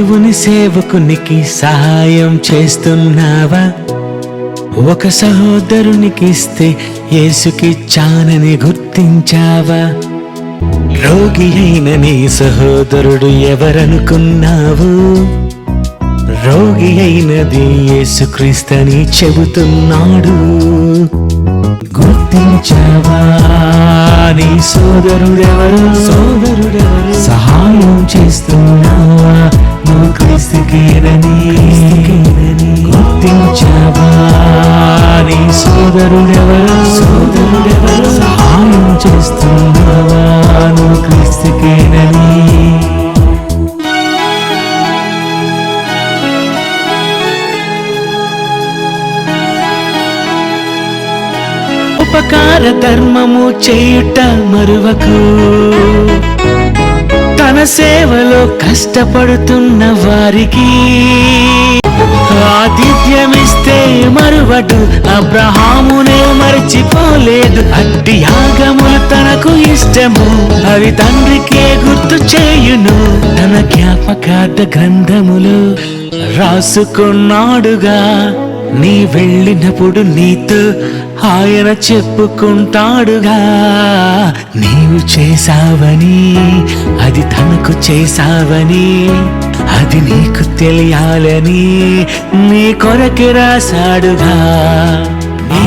దేవుని సేవకునికి సహాయం చేస్తున్నావా? ఒక సహోదరునికి ఇస్తే యేసుకిచ్చానని గుర్తించావా? రోగి అయిన నీ సహోదరుడు ఎవరనుకున్నావు? రోగి అయినది యేసుక్రీస్తని చెబుతున్నాడు. గుర్తించావా నీ సోదరుడెవరు? సహాయం చేస్తున్నావా నువ్వు క్రీస్తుకేనని? గుర్తించావా నీ సోదరుడెవరు? సహాయం చేస్తున్నావా నువ్వు క్రీస్తుకేనని? ఉపకార ధర్మము చేయుట మరువకు. తన సేవలో కష్టపడుతున్న వారికి ఆతిథ్యమిస్తే మరువడు. అబ్రహామునే మరచిపోలేదు. అట్టి యాగములు తనకు ఇష్టము, అవి తండ్రికే గుర్తు చేయును. తన జ్ఞాపకార్థ గ్రంథములు రాసుకున్నాడుగా. నీ వెళ్ళినప్పుడు నీతో ఆయన చెప్పుకుంటాడుగా. నీవు చేసావని, అది తనకు చేసావని, అది నీకు తెలియాలని నీ కొరకి రాశాడుగా.